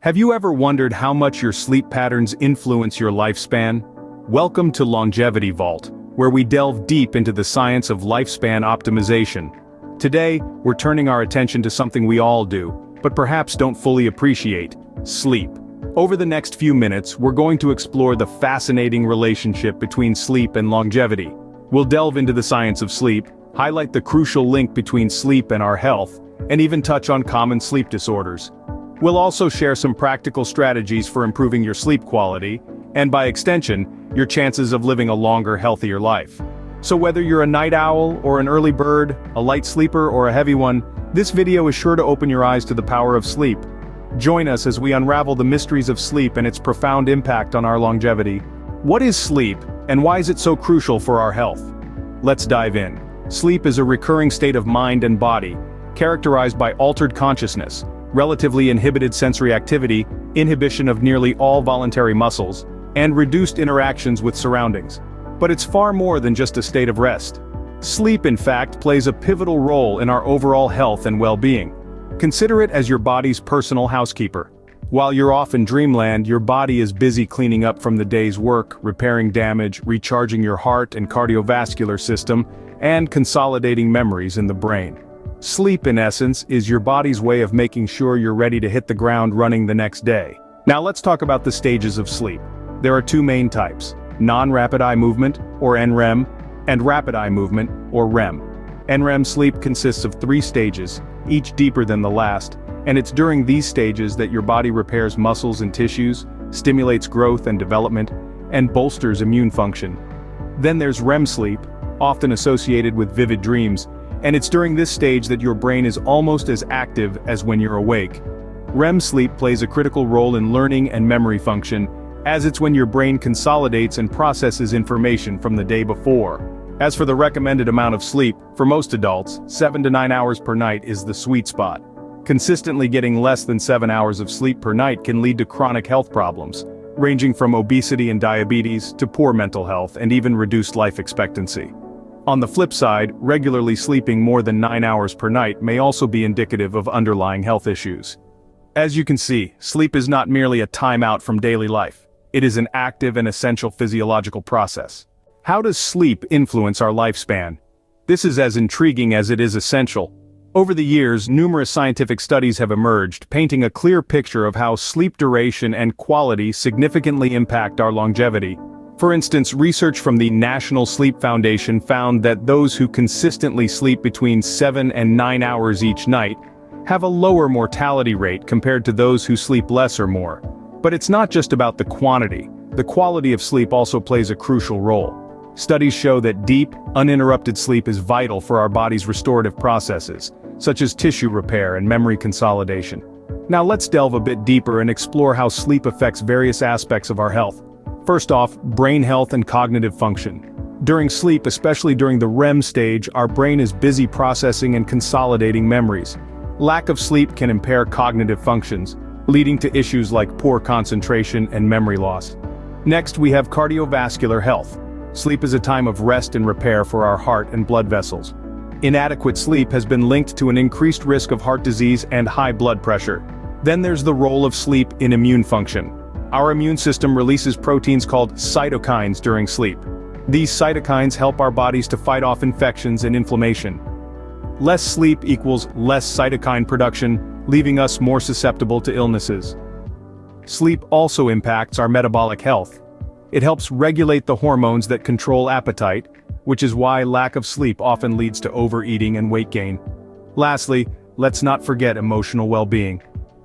Have you ever wondered how much your sleep patterns influence your lifespan? Welcome to Longevity Vault, where we delve deep into the science of lifespan optimization. Today, we're turning our attention to something we all do, but perhaps don't fully appreciate: sleep. Over the next few minutes, we're going to explore the fascinating relationship between sleep and longevity. We'll delve into the science of sleep, highlight the crucial link between sleep and our health, and even touch on common sleep disorders. We'll also share some practical strategies for improving your sleep quality, and by extension, your chances of living a longer, healthier life. So whether you're a night owl or an early bird, a light sleeper or a heavy one, this video is sure to open your eyes to the power of sleep. Join us as we unravel the mysteries of sleep and its profound impact on our longevity. What is sleep, and why is it so crucial for our health? Let's dive in. Sleep is a recurring state of mind and body, characterized by altered consciousness, relatively inhibited sensory activity, inhibition of nearly all voluntary muscles, and reduced interactions with surroundings. But it's far more than just a state of rest. Sleep, in fact, plays a pivotal role in our overall health and well-being. Consider it as your body's personal housekeeper. While you're off in dreamland, your body is busy cleaning up from the day's work, repairing damage, recharging your heart and cardiovascular system, and consolidating memories in the brain. Sleep, in essence, is your body's way of making sure you're ready to hit the ground running the next day. Now let's talk about the stages of sleep. There are two main types: non-rapid eye movement, or NREM, and rapid eye movement, or REM. NREM sleep consists of 3 stages, each deeper than the last, and it's during these stages that your body repairs muscles and tissues, stimulates growth and development, and bolsters immune function. Then there's REM sleep, often associated with vivid dreams, and it's during this stage that your brain is almost as active as when you're awake. REM sleep plays a critical role in learning and memory function, as it's when your brain consolidates and processes information from the day before. As for the recommended amount of sleep, for most adults, 7 to 9 hours per night is the sweet spot. Consistently getting less than 7 hours of sleep per night can lead to chronic health problems, ranging from obesity and diabetes to poor mental health and even reduced life expectancy. On the flip side, regularly sleeping more than 9 hours per night may also be indicative of underlying health issues. As you can see, sleep is not merely a timeout from daily life. It is an active and essential physiological process. How does sleep influence our lifespan? This is as intriguing as it is essential. Over the years, numerous scientific studies have emerged, painting a clear picture of how sleep duration and quality significantly impact our longevity. For instance, research from the National Sleep Foundation found that those who consistently sleep between 7 and 9 hours each night have a lower mortality rate compared to those who sleep less or more. But it's not just about the quantity. The quality of sleep also plays a crucial role. Studies show that deep, uninterrupted sleep is vital for our body's restorative processes, such as tissue repair and memory consolidation. Now let's delve a bit deeper and explore how sleep affects various aspects of our health. First off, brain health and cognitive function. During sleep, especially during the REM stage, our brain is busy processing and consolidating memories. Lack of sleep can impair cognitive functions, leading to issues like poor concentration and memory loss. Next, we have cardiovascular health. Sleep is a time of rest and repair for our heart and blood vessels. Inadequate sleep has been linked to an increased risk of heart disease and high blood pressure. Then there's the role of sleep in immune function. Our immune system releases proteins called cytokines during sleep. These cytokines help our bodies to fight off infections and inflammation. Less sleep equals less cytokine production, leaving us more susceptible to illnesses. Sleep also impacts our metabolic health. It helps regulate the hormones that control appetite, which is why lack of sleep often leads to overeating and weight gain. Lastly, let's not forget emotional well-being.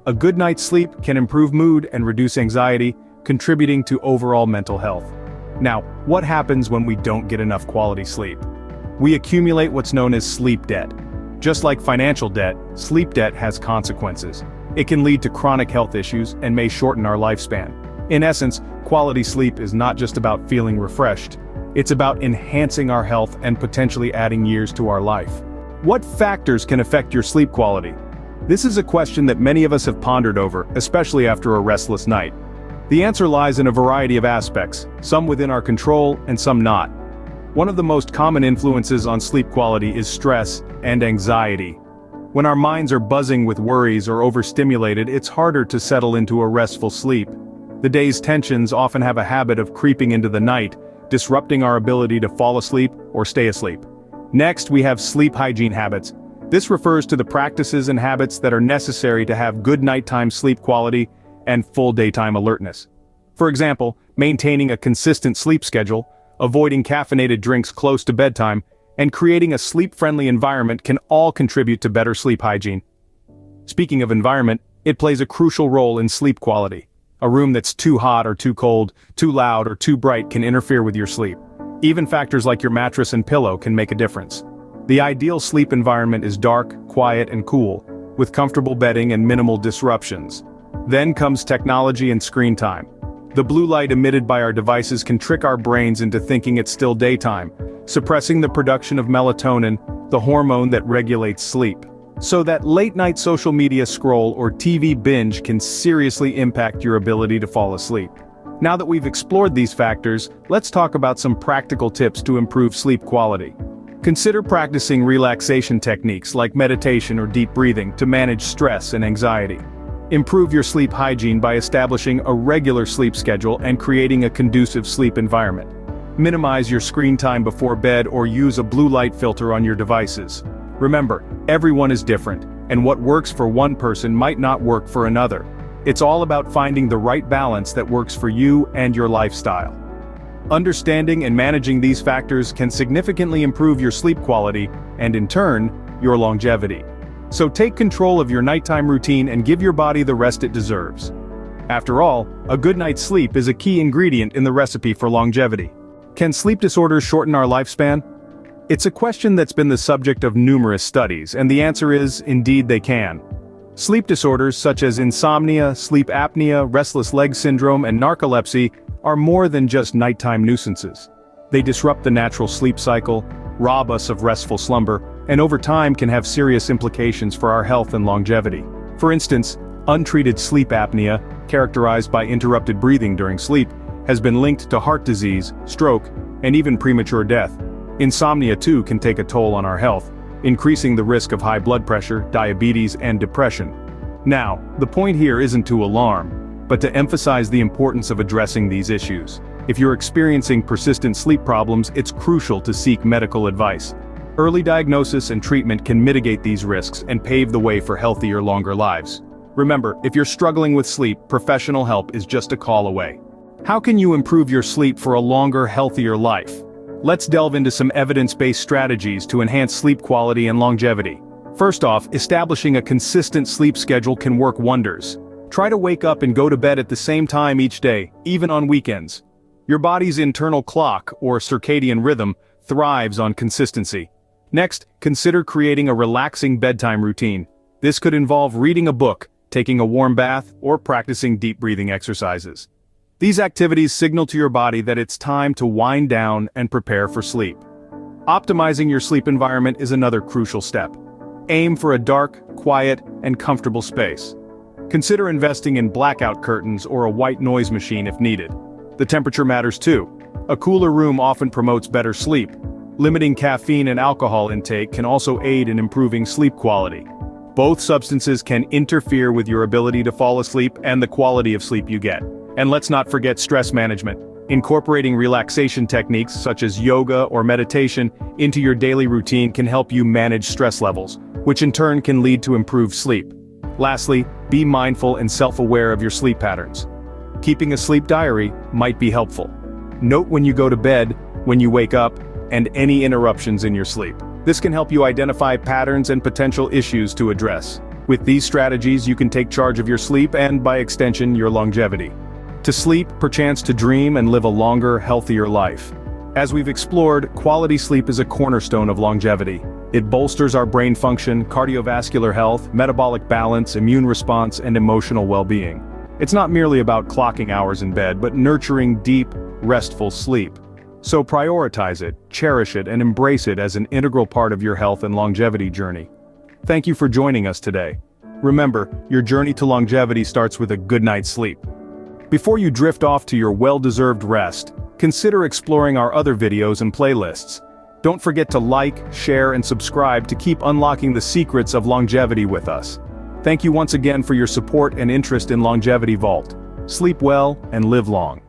A good night's sleep can improve mood and reduce anxiety, contributing to overall mental health. Now, what happens when we don't get enough quality sleep? We accumulate what's known as sleep debt. Just like financial debt, sleep debt has consequences. It can lead to chronic health issues and may shorten our lifespan. In essence, quality sleep is not just about feeling refreshed. It's about enhancing our health and potentially adding years to our life. What factors can affect your sleep quality? This is a question that many of us have pondered over, especially after a restless night. The answer lies in a variety of aspects, some within our control and some not. One of the most common influences on sleep quality is stress and anxiety. When our minds are buzzing with worries or overstimulated, it's harder to settle into a restful sleep. The day's tensions often have a habit of creeping into the night, disrupting our ability to fall asleep or stay asleep. Next, we have sleep hygiene habits. This refers to the practices and habits that are necessary to have good nighttime sleep quality and full daytime alertness. For example, maintaining a consistent sleep schedule, avoiding caffeinated drinks close to bedtime, and creating a sleep-friendly environment can all contribute to better sleep hygiene. Speaking of environment, it plays a crucial role in sleep quality. A room that's too hot or too cold, too loud or too bright can interfere with your sleep. Even factors like your mattress and pillow can make a difference. The ideal sleep environment is dark, quiet, and cool, with comfortable bedding and minimal disruptions. Then comes technology and screen time. The blue light emitted by our devices can trick our brains into thinking it's still daytime, suppressing the production of melatonin, the hormone that regulates sleep. So that late-night social media scroll or TV binge can seriously impact your ability to fall asleep. Now that we've explored these factors, let's talk about some practical tips to improve sleep quality. Consider practicing relaxation techniques like meditation or deep breathing to manage stress and anxiety. Improve your sleep hygiene by establishing a regular sleep schedule and creating a conducive sleep environment. Minimize your screen time before bed or use a blue light filter on your devices. Remember, everyone is different, and what works for one person might not work for another. It's all about finding the right balance that works for you and your lifestyle. Understanding and managing these factors can significantly improve your sleep quality and, in turn, your longevity. So take control of your nighttime routine and give your body the rest it deserves. After all, a good night's sleep is a key ingredient in the recipe for longevity. Can sleep disorders shorten our lifespan? It's a question that's been the subject of numerous studies, and the answer is, indeed they can. Sleep disorders such as insomnia, sleep apnea, restless leg syndrome, and narcolepsy are more than just nighttime nuisances. They disrupt the natural sleep cycle, rob us of restful slumber, and over time can have serious implications for our health and longevity. For instance, untreated sleep apnea, characterized by interrupted breathing during sleep, has been linked to heart disease, stroke, and even premature death. Insomnia too can take a toll on our health, increasing the risk of high blood pressure, diabetes, and depression. Now, the point here isn't to alarm, but to emphasize the importance of addressing these issues. If you're experiencing persistent sleep problems, it's crucial to seek medical advice. Early diagnosis and treatment can mitigate these risks and pave the way for healthier, longer lives. Remember, if you're struggling with sleep, professional help is just a call away. How can you improve your sleep for a longer, healthier life? Let's delve into some evidence-based strategies to enhance sleep quality and longevity. First off, establishing a consistent sleep schedule can work wonders. Try to wake up and go to bed at the same time each day, even on weekends. Your body's internal clock, or circadian rhythm, thrives on consistency. Next, consider creating a relaxing bedtime routine. This could involve reading a book, taking a warm bath, or practicing deep breathing exercises. These activities signal to your body that it's time to wind down and prepare for sleep. Optimizing your sleep environment is another crucial step. Aim for a dark, quiet, and comfortable space. Consider investing in blackout curtains or a white noise machine if needed. The temperature matters too. A cooler room often promotes better sleep. Limiting caffeine and alcohol intake can also aid in improving sleep quality. Both substances can interfere with your ability to fall asleep and the quality of sleep you get. And let's not forget stress management. Incorporating relaxation techniques such as yoga or meditation into your daily routine can help you manage stress levels, which in turn can lead to improved sleep. Lastly, be mindful and self-aware of your sleep patterns. Keeping a sleep diary might be helpful. Note when you go to bed, when you wake up, and any interruptions in your sleep. This can help you identify patterns and potential issues to address. With these strategies, you can take charge of your sleep and, by extension, your longevity. To sleep, perchance to dream and live a longer, healthier life. As we've explored, quality sleep is a cornerstone of longevity. It bolsters our brain function, cardiovascular health, metabolic balance, immune response, and emotional well-being. It's not merely about clocking hours in bed, but nurturing deep, restful sleep. So prioritize it, cherish it, and embrace it as an integral part of your health and longevity journey. Thank you for joining us today. Remember, your journey to longevity starts with a good night's sleep. Before you drift off to your well-deserved rest, consider exploring our other videos and playlists. Don't forget to like, share, and subscribe to keep unlocking the secrets of longevity with us. Thank you once again for your support and interest in Longevity Vault. Sleep well and live long.